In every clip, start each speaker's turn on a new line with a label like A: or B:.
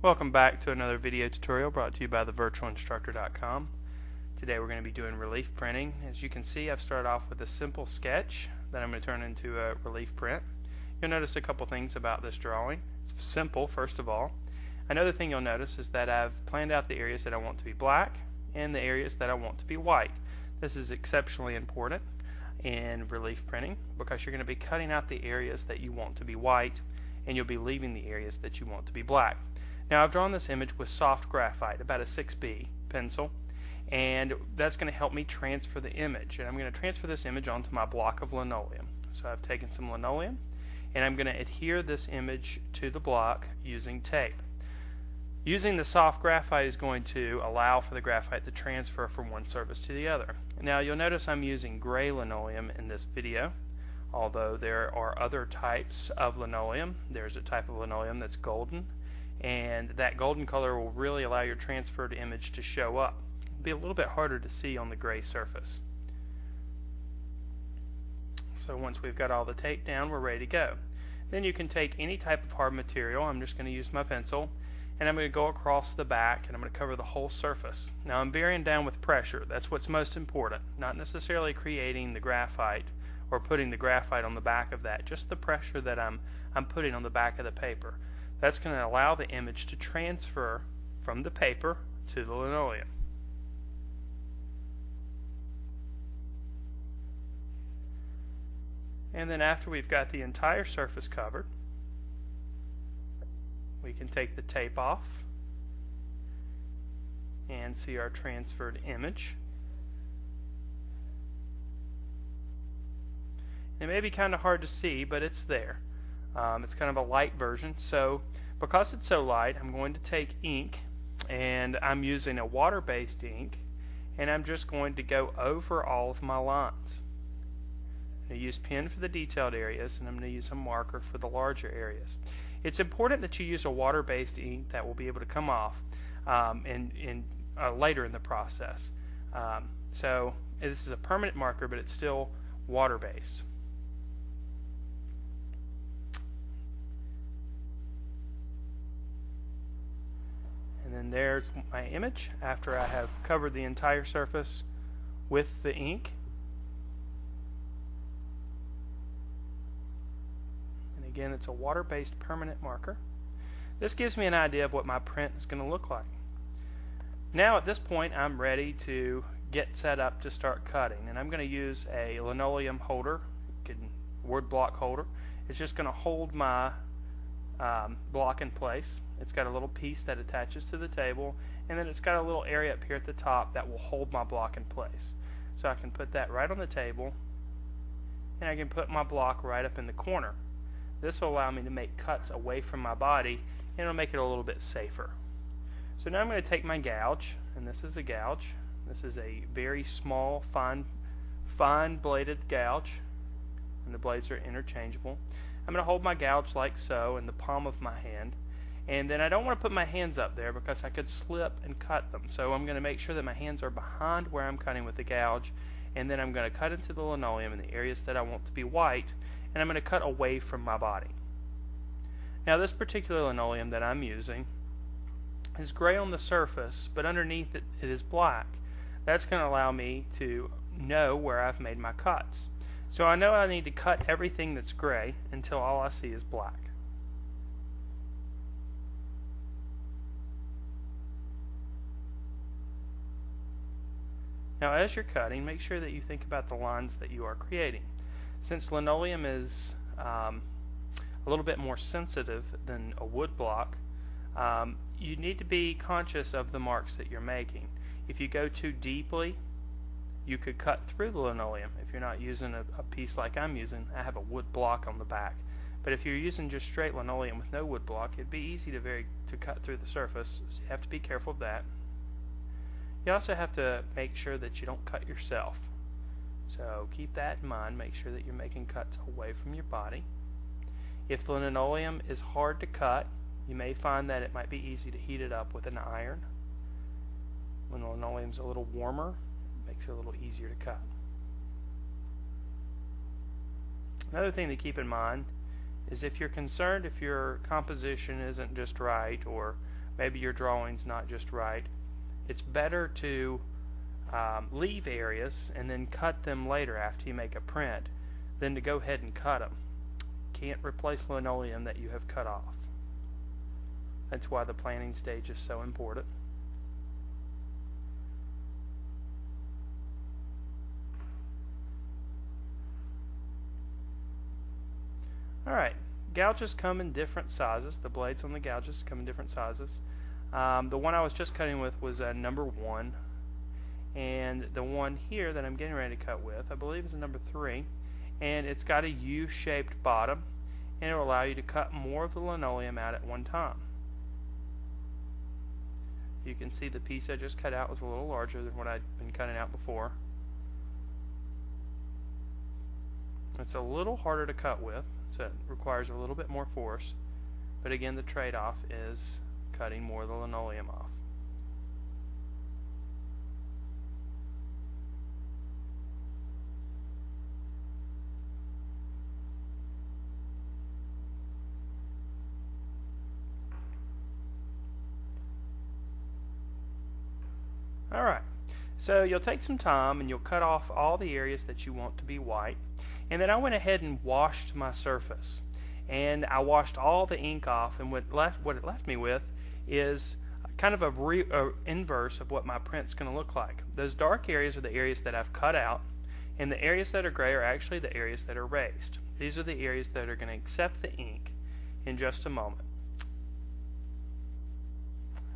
A: Welcome back to another video tutorial brought to you by thevirtualinstructor.com. Today we're going to be doing relief printing. As you can see, I've started off with a simple sketch that I'm going to turn into a relief print. You'll notice a couple things about this drawing. It's simple, first of all. Another thing you'll notice is that I've planned out the areas that I want to be black and the areas that I want to be white. This is exceptionally important in relief printing because you're going to be cutting out the areas that you want to be white and you'll be leaving the areas that you want to be black. Now I've drawn this image with soft graphite, about a 6B pencil, and that's going to help me transfer the image. And I'm going to transfer this image onto my block of linoleum. So I've taken some linoleum and I'm going to adhere this image to the block using tape. Using the soft graphite is going to allow for the graphite to transfer from one surface to the other. Now you'll notice I'm using gray linoleum in this video, although there are other types of linoleum. There's a type of linoleum that's golden, and that golden color will really allow your transferred image to show up. It'll be a little bit harder to see on the gray surface. So once we've got all the tape down, we're ready to go. Then you can take any type of hard material. I'm just going to use my pencil, and I'm going to go across the back and I'm going to cover the whole surface. Now I'm bearing down with pressure. That's what's most important. Not necessarily creating the graphite or putting the graphite on the back of that, just the pressure that I'm putting on the back of the paper. That's going to allow the image to transfer from the paper to the linoleum. And then after we've got the entire surface covered, we can take the tape off and see our transferred image. It may be kind of hard to see, but it's there. It's kind of a light version, so because it's so light, I'm going to take ink, and I'm using a water-based ink, and I'm just going to go over all of my lines. I'm going to use pen for the detailed areas, and I'm going to use a marker for the larger areas. It's important that you use a water-based ink that will be able to come off later in the process. So this is a permanent marker, but it's still water-based. And then there's my image after I have covered the entire surface with the ink. And again, it's a water-based permanent marker. This gives me an idea of what my print is going to look like. Now at this point I'm ready to get set up to start cutting, and I'm going to use a linoleum holder, word block holder. It's just going to hold my block in place. It's got a little piece that attaches to the table, and then it's got a little area up here at the top that will hold my block in place. So I can put that right on the table, and I can put my block right up in the corner. This will allow me to make cuts away from my body, and it'll make it a little bit safer. So now I'm going to take my gouge, and this is a gouge. This is a very small, fine bladed gouge, and the blades are interchangeable. I'm going to hold my gouge like so in the palm of my hand, and then I don't want to put my hands up there because I could slip and cut them. So I'm going to make sure that my hands are behind where I'm cutting with the gouge, and then I'm going to cut into the linoleum in the areas that I want to be white, and I'm going to cut away from my body. Now this particular linoleum that I'm using is gray on the surface, but underneath it is black. That's going to allow me to know where I've made my cuts. So I know I need to cut everything that's gray until all I see is black. Now as you're cutting, make sure that you think about the lines that you are creating. Since linoleum is a little bit more sensitive than a wood block, you need to be conscious of the marks that you're making. If you go too deeply, you could cut through the linoleum. If you're not using a piece like I'm using, I have a wood block on the back. But if you're using just straight linoleum with no wood block, it'd be easy to cut through the surface, so you have to be careful of that. You also have to make sure that you don't cut yourself. So keep that in mind. Make sure that you're making cuts away from your body. If the linoleum is hard to cut, you may find that it might be easy to heat it up with an iron. When the linoleum is a little warmer, it makes it a little easier to cut. Another thing to keep in mind is if you're concerned if your composition isn't just right or maybe your drawing's not just right, it's better to leave areas and then cut them later after you make a print than to go ahead and cut them. Can't replace linoleum that you have cut off. That's why the planning stage is so important. Alright, gouges come in different sizes. The blades on the gouges come in different sizes. The one I was just cutting with was a number 1, and the one here that I'm getting ready to cut with I believe is a number 3, and it's got a U-shaped bottom, and it will allow you to cut more of the linoleum out at one time. You can see the piece I just cut out was a little larger than what I'd been cutting out before. It's a little harder to cut with, so it requires a little bit more force, but again the trade-off is cutting more of the linoleum off. Alright, so you'll take some time and you'll cut off all the areas that you want to be white. And then I went ahead and washed my surface. And I washed all the ink off, and what it left me with is kind of a inverse of what my print's going to look like. Those dark areas are the areas that I've cut out, and the areas that are gray are actually the areas that are raised. These are the areas that are going to accept the ink in just a moment.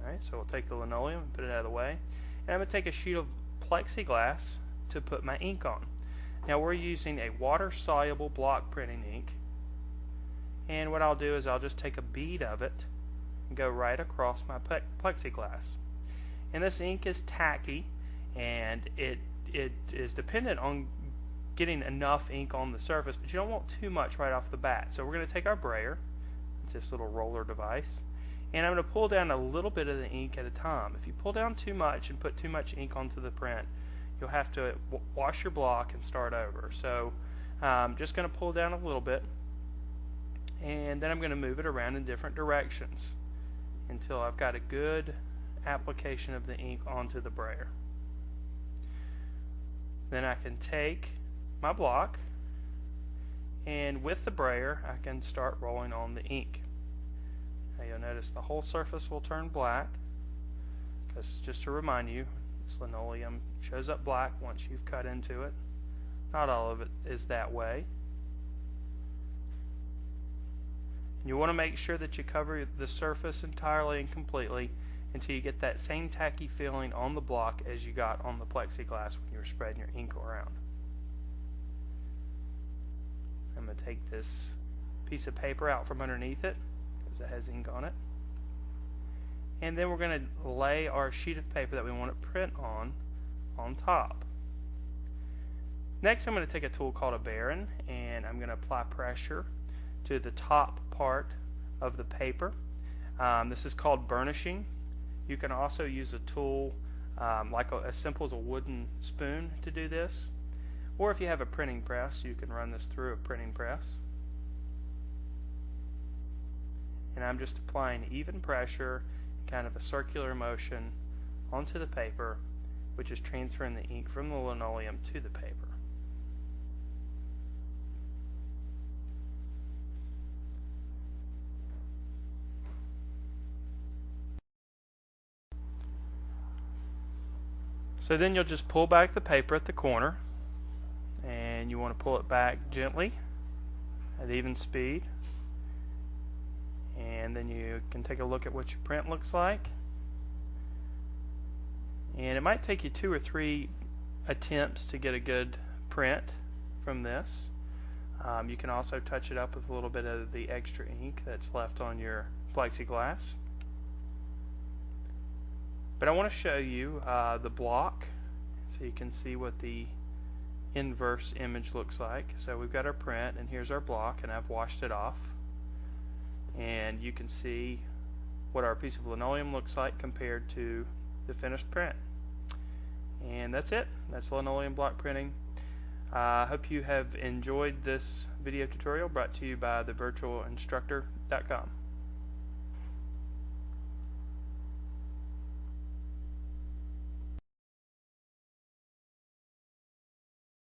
A: Alright, so we'll take the linoleum and put it out of the way. And I'm going to take a sheet of plexiglass to put my ink on. Now we're using a water-soluble block printing ink, and what I'll do is I'll just take a bead of it and go right across my plexiglass. And this ink is tacky, and it is dependent on getting enough ink on the surface, but you don't want too much right off the bat. So we're going to take our brayer, it's this little roller device, and I'm going to pull down a little bit of the ink at a time. If you pull down too much and put too much ink onto the print, you'll have to wash your block and start over. So I'm just going to pull down a little bit, and then I'm going to move it around in different directions until I've got a good application of the ink onto the brayer. Then I can take my block, and with the brayer I can start rolling on the ink. Now you'll notice the whole surface will turn black, because just to remind you, this linoleum shows up black once you've cut into it. Not all of it is that way. You want to make sure that you cover the surface entirely and completely until you get that same tacky feeling on the block as you got on the plexiglass when you were spreading your ink around. I'm going to take this piece of paper out from underneath it because it has ink on it. And then we're going to lay our sheet of paper that we want to print on top. Next I'm going to take a tool called a baren, and I'm going to apply pressure to the top part of the paper. This is called burnishing. You can also use a tool like as simple as a wooden spoon to do this, or if you have a printing press you can run this through a printing press. And I'm just applying even pressure, kind of a circular motion onto the paper, which is transferring the ink from the linoleum to the paper. So then you'll just pull back the paper at the corner, and you want to pull it back gently at even speed, and then you can take a look at what your print looks like. And it might take you 2 or 3 attempts to get a good print from this. You can also touch it up with a little bit of the extra ink that's left on your plexiglass. But I want to show you the block so you can see what the inverse image looks like. So we've got our print, and here's our block, and I've washed it off. And you can see what our piece of linoleum looks like compared to the finished print. And that's it. That's linoleum block printing. I hope you have enjoyed this video tutorial brought to you by thevirtualinstructor.com.